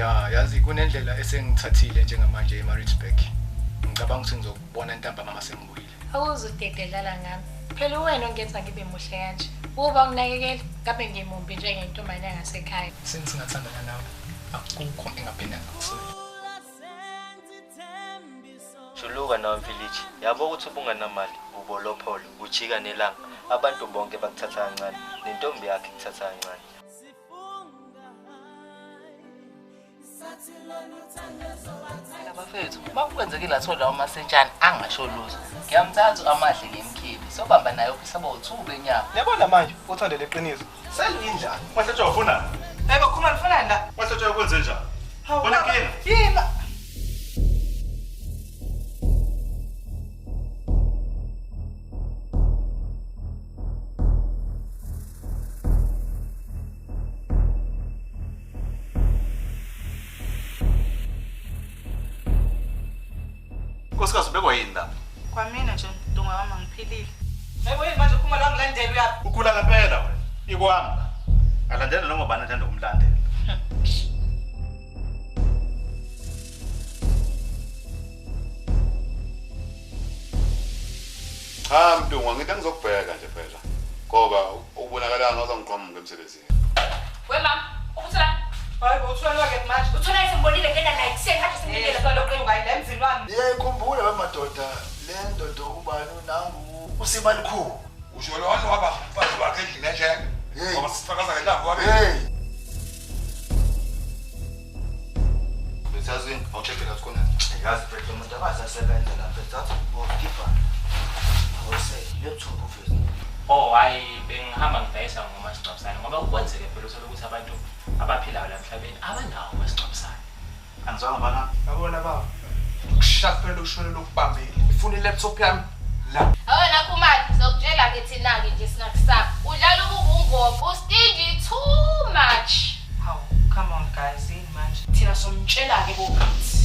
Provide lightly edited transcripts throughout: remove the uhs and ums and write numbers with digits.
Ya, yazi kunendlela esengithathile njengamanje eMaritzburg. Ngicabanga ukuthi ngizokubona intambama mase ngibuyile. Awuzudededlala ngami. Phela wena ongenza ngibe muhle kanje. Uba nginakekela, ngabe ngimumbi njengentombi yangasekhaya. Sengingathandana nawe. Akukho engaphinde ngakusole. Juluka nawe Mfilithi, yabo ukuthi ubunganamali, ubolopholo, ujika nelanga. Abantu bonke bakuthatha kancane, nentombi yakhe ikuthatha kancane. Bafethu, bakwenzekile athola umasentshana angasho lutho. Ngiyamthatha amahle ngemkhibi. Sobamba naye ofisa bo2 benyama. Yabona manje uthandele iqiniso. Selindlala. Wahlutshwa ufuna? Bakhuluma lifana la. Wahlutshwa ukwenze njani? Bona kina. Yima. Nkosikazi ubekwa yini la? Kwamina nje Mdunga wami ngiphilile. Yebo yini manje uphuma la ngilandela uyaphi? Ukhula ngempela wena. Ikwami. Alandela noma bani athanda ukumlandela. Mdunga ngithi ngizokubheka nje phela. Ngoba ubonakala ngathi ngiqhamuka emsebenzini. We mama, ukuthula. Hayi bothula wake manje. Uthula isimbonile ngena la ikuseni kade singile Lo qembu ayile emzini wami. Yayikhumbula wemadoda le ndodo ubani nangu uSimalikhulu. Usho lo waba umfazi wakhe endlini esheke. Ngoba sifakaza ngelanga wabe. Besazini awucheckela sikhona. Yazi phela umuntu abasasebenza lapha ethatha ubukipa. Awuse laptop office. Oh hayi bengihamba ngidayisa ngomasingcwabisane ngoba ukwenzeke phela uthola ukuthi abantu abaphilayo la emhlabeni abanawo umasingcwabisane. Anzange bana. Yabona baba. Ukushafela ushone lokubambile. Ifuna ilaptop yami la. Awona khumali ngizokutshela ke thina ke nje sinakusapha. Udlala ubungogo, ustingy too much. Haw, come on guys, yini manje? Thina somtshela ke bokuthi.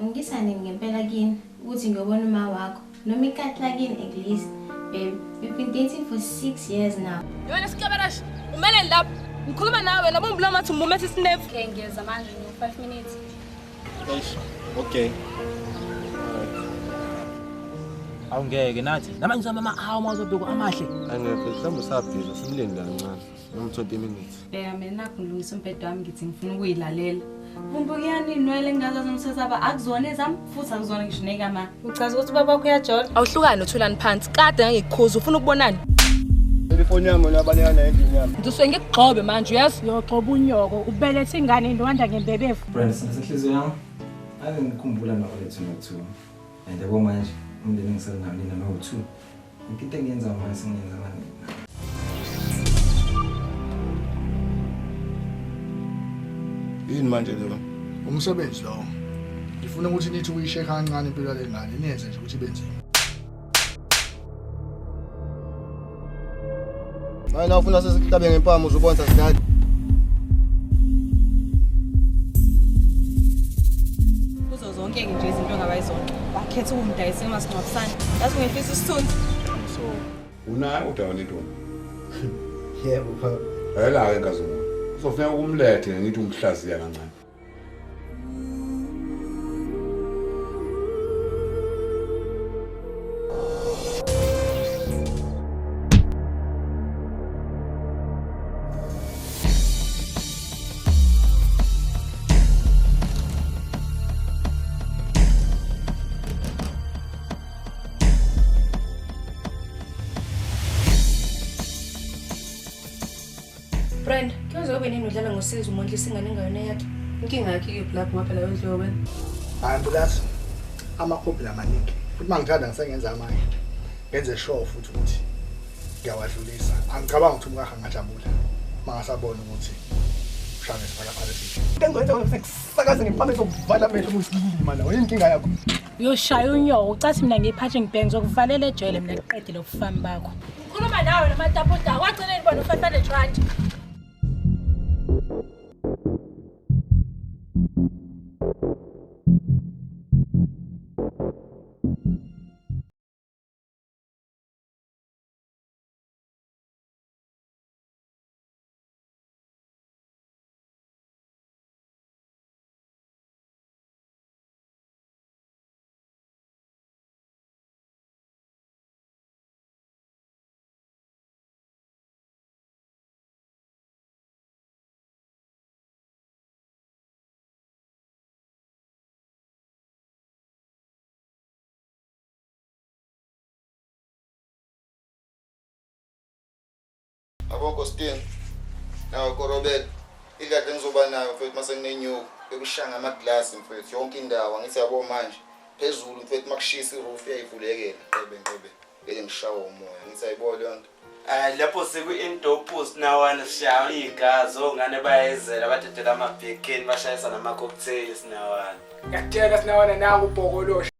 Ngisane ngempela kini ukuthi ngiyobona uma wakho noma ikatla kini at least babe we've been dating for 6 years now. Yona sikabarash umele lapho ngikhuluma nawe labo ngibula mathi umomethi sinefu. Okay ngiyeza manje ngo 5 minutes. Okay. Awungeke nathi. Namanje sama ama uzobheka amahle. Angeke mhlawumbe sabhiza simlinde kancane. Noma 20 minutes. Bheka mina nakho ngilungisa umbhedo wami ngithi ngifuna ukuyilalela. Umbukiyani inwele ngazo zomsesaba akuzona ezami futhi akuzona ngisho nekama. Uchaza ukuthi baba wakho uyajola. Awuhlukane uthulani phansi. Kade ngangikukhuza ufuna ukubonani. Telefoni yami nabalekana endini yami. Ngizwe ngikugxobe manje uyazi uyogxoba unyoko ubelethe ingane indwanda ngembebefu. Brand senhliziyo yami. Ake ngikhumbula nabalethu no2. And yabo manje umndeni ngisenawo nina no2. Into engiyenza manje singenza manje. Yini manje lo? Umsebenzi lo. Ngifuna ukuthi nithi uyisheka kancane impilo lengane niyenze nje ukuthi benze. Manje ufuna sesitabe ngempama uzobona sidali. Kuzo zonke nje izinto ongabayizona. Bakhetha ukungidayisa emasingcwabisane. Yazi ngifisa isithunzi. So, unayo udawona intombi. Yebo pha. Ayela ke nkazana. Uzofuneka ukumlethe ngithi umhlaziya kancane. Brand, kuyozobe nini udlala ngosizo umuntu isingane ngayona yakhe? Inkinga yakhe ke black ngoba phela wendlobe. Hayi mbulazi. Amakhophi lamaningi. Futhi mangithanda ngisengenza amanye. Ngenze sure futhi ukuthi ngiyawadlulisa. Angicabanga ukuthi umkaha ngajabula. Mangasabona ukuthi ushane siphala phala sithi. Ngengwenza ngisekusakaza ngempama sokuvala amehlo musikili mana. Oyinkinga yakho. Uyoshaya unyoko, ucathi mina ngiphathe ngibhenge zokuvalela ejele mina liqedile ukufamba bakho. Khuluma nawe nomatapoda, wagcina ibona u500 rand. Yabo Kostini. Nawo Korobet. Ikade ngizoba nayo mfethu mase nginenyuku yokushanga amaglass mfethu yonke indawo ngithi yabo manje phezulu mfethu makushisa iroof yayivulekela qebe ngeke ngishawa umoya ngithi ayibona yonke. Lapho seku-indoor post nawana sishaya igazi ongane bayezela bathetela amabhekeni bashayisa nama-cocktails nawana. Ngiyakutshela sinawana nangu ubhokolosha.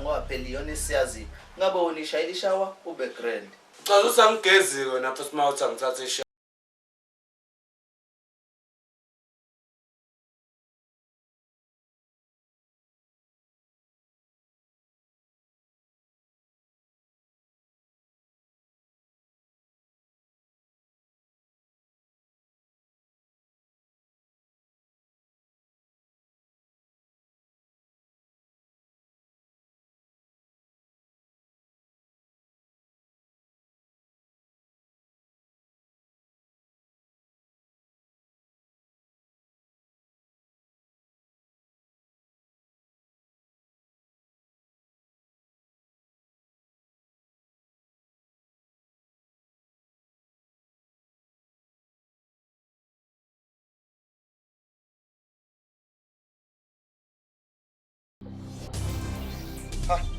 Ngoba phela iyona siyazi ngabe unishayela ishawa ube grand. Ucaza usangigeziko napho simawuthi angithathe ishawa.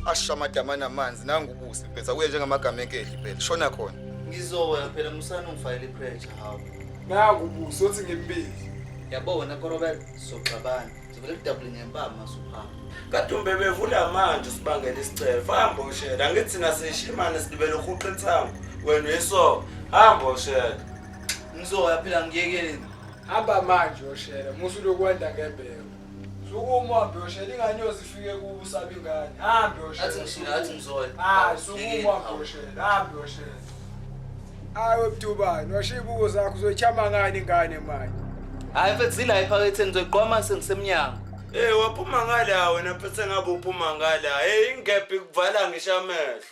Ashamadama namanzi nangubusi phela kuye njengamagama enkehli phela shona khona. Ngizoya phela musana ungifayile ipressure hawo. Nangubusi uthi ngimbili. Yabona Korobel soxabana. Sivele kudabule ngempama masuphanga. Kade umbebevula manje sibangela isicelo. Hamba ushela ngithi nasishimane sidibele uhuqa intsango. Wena yeso hamba ushela. Ngizoya phela ngiyekele. Hamba manje ushela musu lokwenda ngebheko. Sukuma uhambe ushela inganyozi ifike kubo usabe ingane. Hambe ushela. Athi ngishila athi ngizoya. Sukuma uhambe ushela. Hambe ushela. Ayo Mdubani washibuko zakho uzoyichama ngani ingane manje? Hayi mfethu zila ephakethe ngizoyiqoma sengisemnyango. Waphuma ngala wena phethe ngabe uphuma ngala. Ingephi kuvala ngisho amehlo.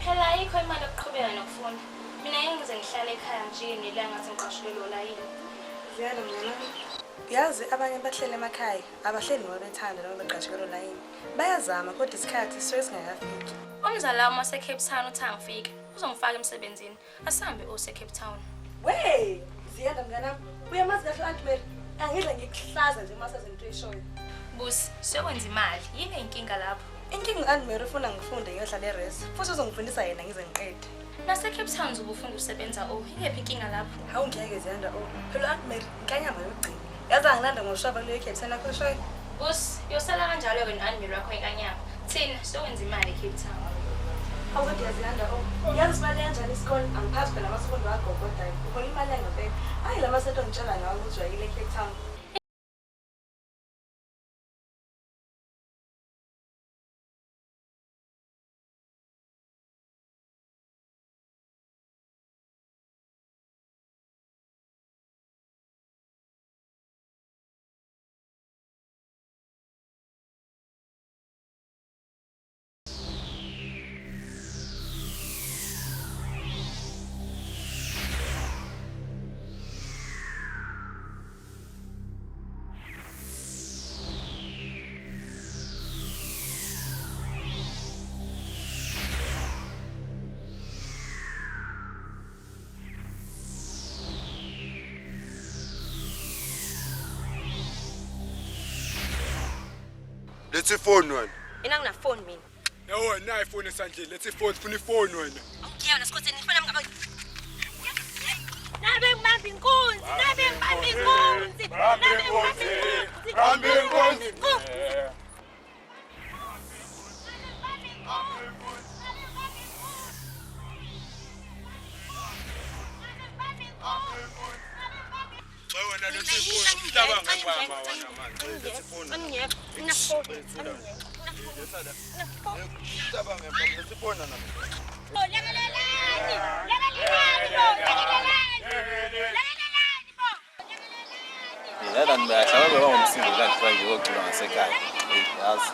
Phela ayikho imali yokuqhubeka nokufunda. Mina ngize ngihlale ekhaya nje nelanga ngathi ngiqashulelwe la yini. Ziyalo mngana. Yazi abanye bahlele emakhaya, abahleli ngoba bethanda noma beqashikelwe la yini. Bayazama kodwa isikhathi siwe singakafiki. Umzala wami wase Cape Town uthi angifike. Uzongifaka emsebenzini. Asihambe ose Cape Town. Wey, Ziyalo mngana. Uyamazi kahle Aunt Mary. Angidla ngikuhlaza nje mase zinto eshoyo. Busi, sekwenza imali. Yini inkinga lapho? Inkinga Aunt Mary ufuna ngifunde ngiyohlala eRes. Futhi uzongifundisa yena ngize ngiqede. Nase Cape Town uzobufunda usebenza ingephi inkinga lapho? Hawu ngiyeke Ziyanda Phela Aunt Mary inkanyama yokugcina. Yazi angilanda ngoshaba lo eCape Town akho shoyo. Busi, yosala kanjalo ke no-Aunt Mary wakho enkanyama. Thina sekwenza imali eCape Town. Hawu kodwa Ziyanda yazi imali kanjani isikole angiphathi phela abasefundi wagogodayo. Ukhona imali engabheka. Hayi lama sethu ngitshela ngawo ukuthi wayile eCape Town. Let's phone wena. Mina ngina phone mina. Yho nayi phone esandleni lethi phone funa ifone wena. Awukiya nasikhotheni ngifuna ngaba. Nabe ngibamba inkunzi, nabe ngibamba inkunzi. Bamba inkunzi. Wena lethi phone utabanga ngibamba wena manje. Lethi phone. Angiyekho, ngina phone. Utabanga ngibamba lethi phone na. Yala nimeacha baba ngomsindo kanti manje wokucula ngasekhaya. Yazi.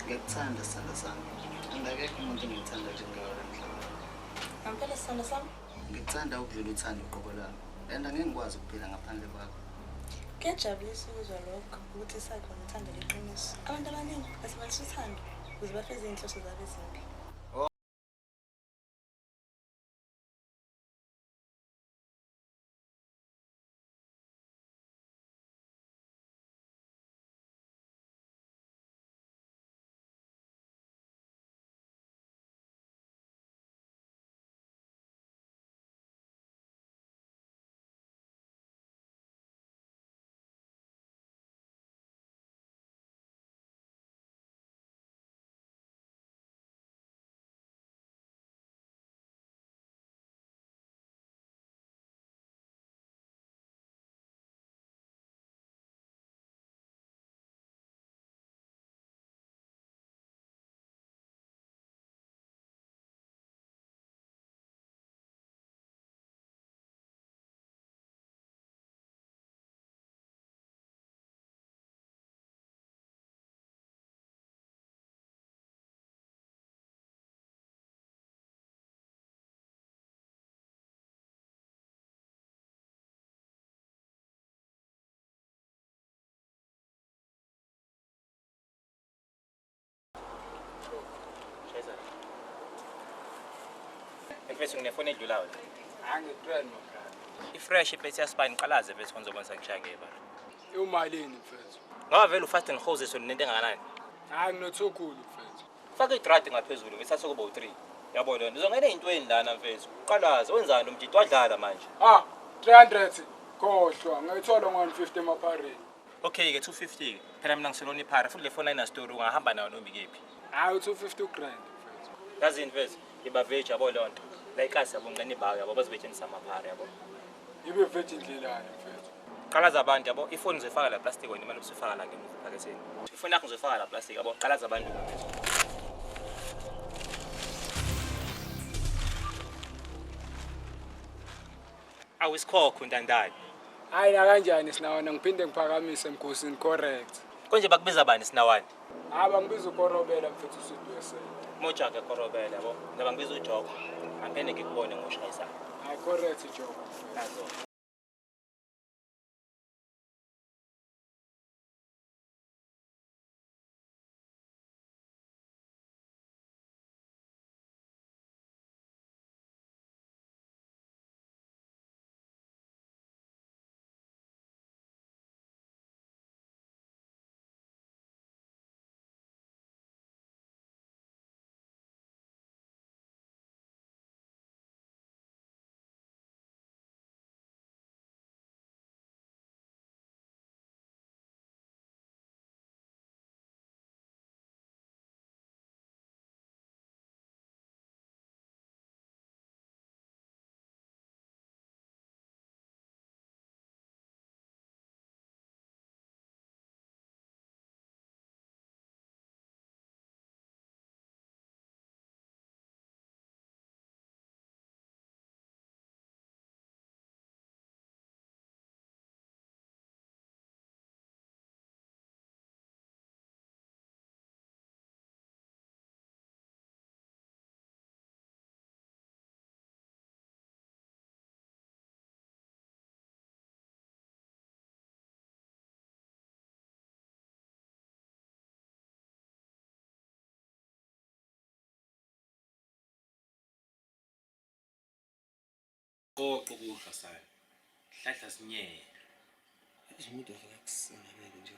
Ngikuthanda sithanda sami. Angakekho umuntu engimthanda njengawe emhlabeni. Ngempela sithanda sami. Ngikuthanda ukudlula uthando uqobo lami. And angeke ngikwazi ukuphila ngaphandle kwakho. Kuyajabulisa ukuzwa lokho ukuthi isakhona uthando leqiniso. Abantu abaningi basibalisa uthando ukuze bafeze inhloso zabo ezimbi. Mfethu nginefoni edlulayo. Angitweni makhaya. Ifresh iphethe yaspine qalaze bese konzobona sangishayeke baba. Umalini mfethu? Ngoba vele ufast and hoses nento engakanani. Hayi nginothukulu mfethu. Faka idradi ngaphezulu ngisathe kuba u3. Yabo lona uzongena ezintweni lana mfethu. Qalaze wenzani umjito wadlala manje? 300 khohlwa ngayithola ngo150 emaphareni. Okay ke 250 ke. Phela mina ngiselona iphara futhi le phone line store ungahamba nayo noma ikephi. Hayi 250 grand mfethu. Yazi mfethu iba veg yabo lonto. La ikasi yabo ngene bayo yabo bazibethenisa amaphara yabo. Ibe veg indlela mfethu. Qalaza abantu yabo ifoni uzifaka la plastic wena imali usifaka la ngemuva phaketheni. Ifoni yakho uzifaka la plastic yabo qalaza abantu. Awisikhokho ntandani. Hayi la kanjani sinawana ngiphinde ngiphakamise emgosini correct. Konje bakubiza bani sinawani? Bangibiza ukorobela mfethu uSidwese. Moja ke korobela yabo. Naba ngibiza uJoko. Angene ngikubone ngoshayisa. Hayi correct uJoko. Nazo. Konke ukudla sayo. Hlahla sinyeye. Umuntu afika kusingelele nje.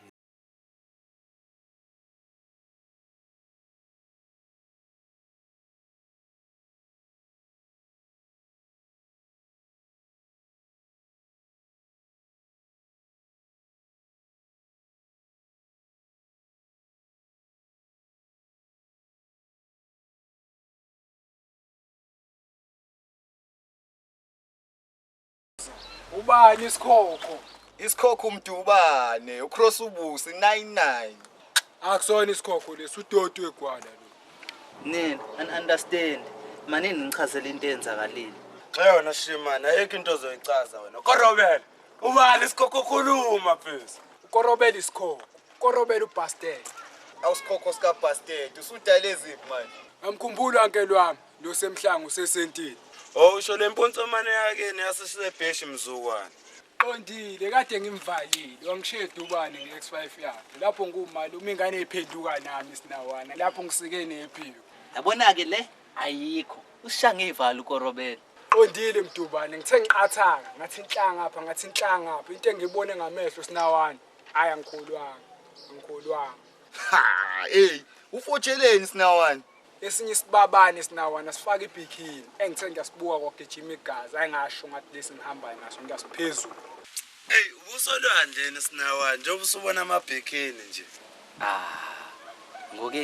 Ubani isikhokho? Isikhokho umuntu ubane, ucross ubusi 99. Akusona isikhokho lesi uDodo egwala lo. Nini, understand. Manini ngichazela into eyenzakalile. Yona Shimana, ayikho into ozoyichaza wena. Korobela. Ubani isikhokho khuluma phezulu. Ukorobela isikhokho. Ukorobela ubastard. Awusikhokho sika bastard, usudale eziphi manje? Amkhumbula ankelo wami, lo semhlanga usesentini. Oh, usho lempontsomane yakeni yasesebheshi mzukwane. Qondile kade ngimvalile wangisheda ubani nge-X5 yakhe. Lapho ngumali uma ingane ephenduka nami sinawana. Lapho ngisike nephiko. Yabona ke le ayikho. Usishange ivalo uKorobela. Qondile mdubane ngithe ngiqathaka ngathi inhlanga apha ngathi inhlanga apha into engibone ngamehlo sinawana. Hayi angikholwanga. Ha, hey, ufotsheleni sinawana? Esinye isibabane sinawana sifaka ibikini. Engithe ngiyasibuka kwagijima igazi ayingasho ngathi lesi ngihamba naso ngiyasiphezulu. Hey, ubusolwandleni sinawana njengoba usubona amabhekeni nje. Ngoke